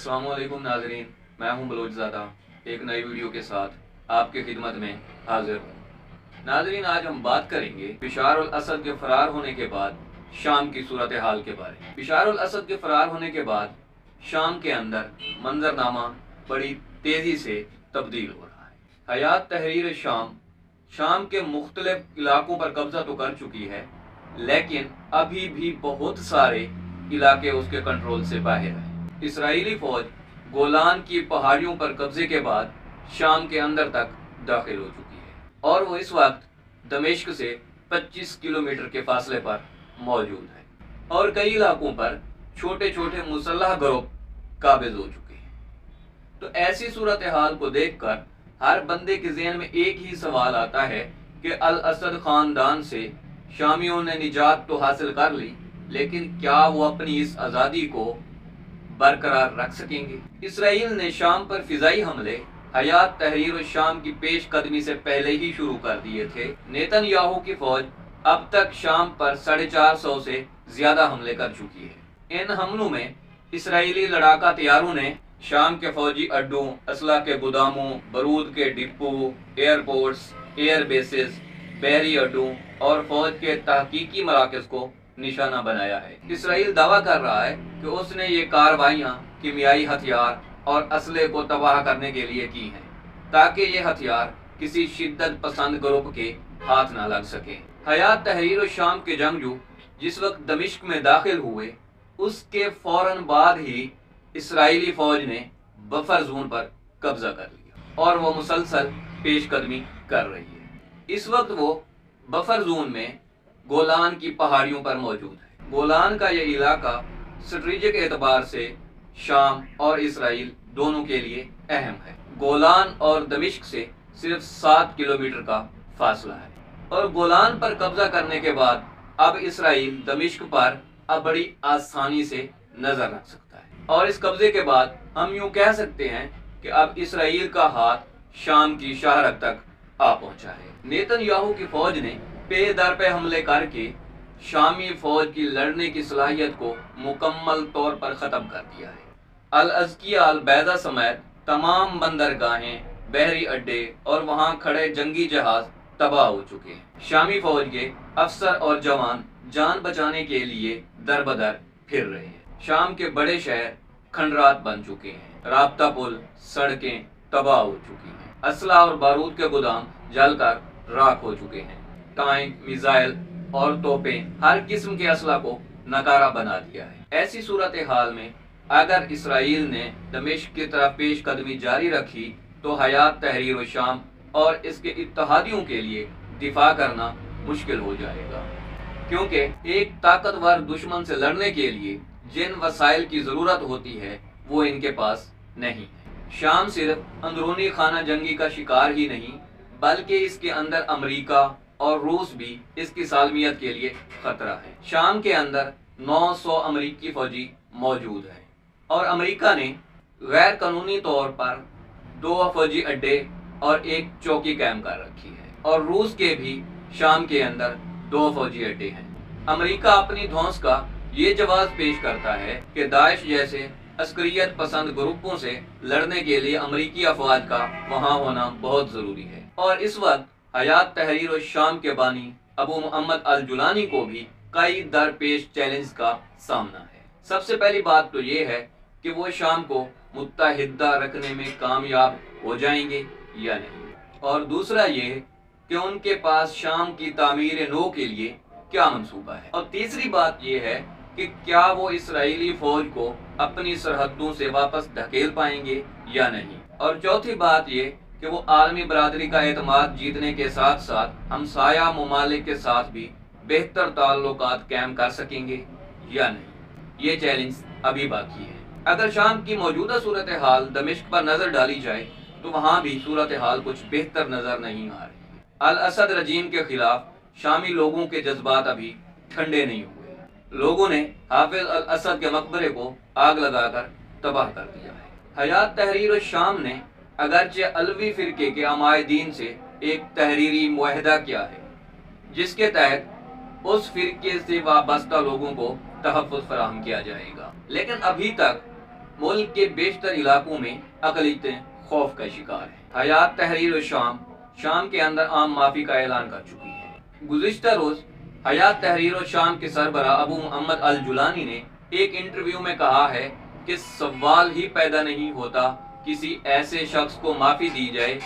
अस्सलाम वालेकुम नाज़रीन, मैं हूं बलोचज़ादा एक नई वीडियो के साथ आपके खिदमत में हाजिर हूं। नाज़रीन, आज हम बात करेंगे बशर अल असद के फरार होने के बाद शाम की सूरत हाल के बारे में। बशर अल असद के फरार होने के बाद शाम के अंदर मंजरनामा बड़ी तेज़ी से तब्दील हो रहा है। हयात तहरीर शाम के मुख्तलिफ इलाकों पर कब्जा तो कर चुकी है, लेकिन अभी भी बहुत सारे इलाके उसके कंट्रोल से बाहर हैं। इसराइली फौज गोलान की पहाड़ियों पर कब्जे के बाद शाम के अंदर तक दाखिल हो चुकी है और वो इस वक्त दमिश्क से 25 किलोमीटर के फासले पर मौजूद है और कई इलाकों पर छोटे छोटे मुसल्लह ग्रुप काबिज हो चुके हैं। तो ऐसी सूरत हाल को देखकर हर बंदे के ज़हन में एक ही सवाल आता है कि अल असद खानदान से शामियों ने निजात तो हासिल कर ली, लेकिन क्या वो अपनी इस आज़ादी को बरकरार रख सकेंगे? इसराइल ने शाम पर फिजाई हमले हयात तहरीर शाम की पेश कदमी से पहले ही शुरू कर दिए थे। नेतन्याहू की फौज अब तक शाम पर 450 से ज्यादा हमले कर चुकी है। इन हमलों में इसराइली लड़ाका तैयारों ने शाम के फौजी अड्डों, असला के गोदामों, बारूद के डिपो, एयरपोर्ट्स, एयर बेसेस, बहरी अड्डों और फौज के तहकीकी मराकज को निशाना बनाया है। इसराइल दावा कर रहा है कि उसने ये कार्रवाइयां कीमियाई हथियार और असले को तबाह करने के लिए की हैं, ताकि ये हथियार किसी शिद्दत पसंद ग्रुप के हाथ ना लग सके। हयात तहरीर शाम के जंगजू जिस वक्त दमिश्क में दाखिल हुए, उसके फौरन बाद ही इसराइली फौज ने बफर जोन पर कब्जा कर लिया और वो मुसलसल पेशकदमी कर रही है। इस वक्त वो बफर जोन में गोलान की पहाड़ियों पर मौजूद है। गोलान का यह इलाका स्ट्रेटेजिक एतबार से शाम और इसराइल दोनों के लिए अहम है। गोलान और दमिश्क से सिर्फ 7 किलोमीटर का फासला है और गोलान पर कब्जा करने के बाद अब इसराइल दमिश्क पर अब बड़ी आसानी से नजर रख सकता है और इस कब्जे के बाद हम यूं कह सकते हैं कि अब इसराइल का हाथ शाम की शहरत तक आ पहुंचा है। नेतन्याहू की फौज ने पे दर पे हमले करके शामी फौज की लड़ने की सलाहियत को मुकम्मल तौर पर खत्म कर दिया है। अल अज़किया अल बैदा समेत तमाम बंदरगाहें, बहरी अड्डे और वहां खड़े जंगी जहाज तबाह हो चुके हैं। शामी फौज के अफसर और जवान जान बचाने के लिए दर बदर फिर रहे हैं। शाम के बड़े शहर खंडरात बन चुके हैं, राब्ता पुल, सड़कें तबाह हो चुकी हैं, असला और बारूद के गोदाम जलकर राख हो चुके हैं, टैंक, मिसाइल और तोपें हर किस्म के असला को नकारा बना दिया है। ऐसी सूरत हाल में अगर इसराइल ने दमिश्क की तरफ पेश कदमी जारी रखी तो हयात तहरीर शाम और इसके इत्तेहादियों के लिए दिफा करना मुश्किल हो जाएगा, क्योंकि एक ताकतवर दुश्मन से लड़ने के लिए जिन वसाइल की जरूरत होती है वो इनके पास नहीं है। शाम सिर्फ अंदरूनी खाना जंगी का शिकार ही नहीं, बल्कि इसके अंदर अमेरिका और रूस भी इसकी सालमियत के लिए खतरा है। शाम के अंदर 900 अमेरिकी फौजी मौजूद हैं और अमेरिका ने गैर कानूनी तौर पर 2 फौजी अड्डे और एक चौकी कायम कर रखी है और रूस के भी शाम के अंदर 2 फौजी अड्डे हैं। अमेरिका अपनी धौंस का ये जवाब पेश करता है कि दाइश जैसे अस्करियत पसंद ग्रुपों से लड़ने के लिए अमेरिकी अफवाज का वहाँ होना बहुत जरूरी है और इस वक्त हयात तहरीर शाम के बानी अबू मोहम्मद अल जुलानी को भी कई दरपेश चैलेंज का सामना है। सबसे पहली बात तो ये है कि वो शाम को मुत्तहिदा रखने में कामयाब हो जाएंगे या नहीं, और दूसरा ये कि उनके पास शाम की तामीर नो के लिए क्या मंसूबा है, और तीसरी बात ये है कि क्या वो इसराइली फौज को अपनी सरहदों से वापस धकेल पाएंगे या नहीं, और चौथी बात ये कि वो आलमी बरादरी का एतमाद जीतने के साथ साथ हमसाया ममालिक के साथ भी बेहतर ताल्लुकात कायम कर सकेंगे या नहीं। ये चैलेंज अभी बाकी है। अगर शाम की मौजूदा सूरत हाल दमिश्क पर नजर डाली जाए तो वहाँ भी सूरत हाल कुछ बेहतर नजर नहीं आ रही है। अल असद रजीम के खिलाफ शामी लोगों के जज्बात अभी ठंडे नहीं हुए। लोगों ने हाफिज अल असद के मकबरे को आग लगाकर तबाह कर दिया है। हयात तहरीर शाम ने अगरचे अलवी फिरके के अमायदीन से एक तहरीरी मुआहदा किया है, जिसके तहत उस फिरके से वाबस्ता लोगों को तहफ़्फ़ुज़ फराहम किया जाएगा, लेकिन अभी तक मुल्क के बेशतर इलाकों में अकलियतें खौफ का शिकार हैं। हयात तहरीर शाम शाम के अंदर आम माफी का ऐलान कर चुकी है। गुज़िश्ता रोज हयात तहरीर शाम के सरबराह अबू मोहम्मद अल जुलानी ने एक इंटरव्यू में कहा है कि सवाल ही पैदा नहीं होता किसी ऐसे शख्स को माफी दी जाए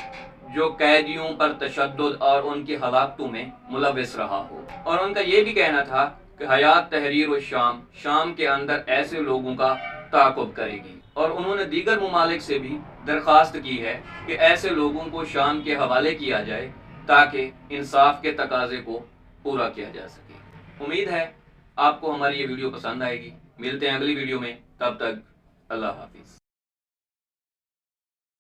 जो कैदियों पर तशद्दुद और उनकी हलाकतों में मुलविस रहा हो। और उनका ये भी कहना था कि हयात तहरीर शाम शाम के अंदर ऐसे लोगों का ताक़ुब करेगी, और उन्होंने दीगर ममालिक से भी दरख्वास्त की है कि ऐसे लोगों को शाम के हवाले किया जाए ताकि इंसाफ के तकाजे को पूरा किया जा सके। उम्मीद है आपको हमारी ये वीडियो पसंद आएगी। मिलते हैं अगली वीडियो में, तब तक अल्लाह हाफिज़।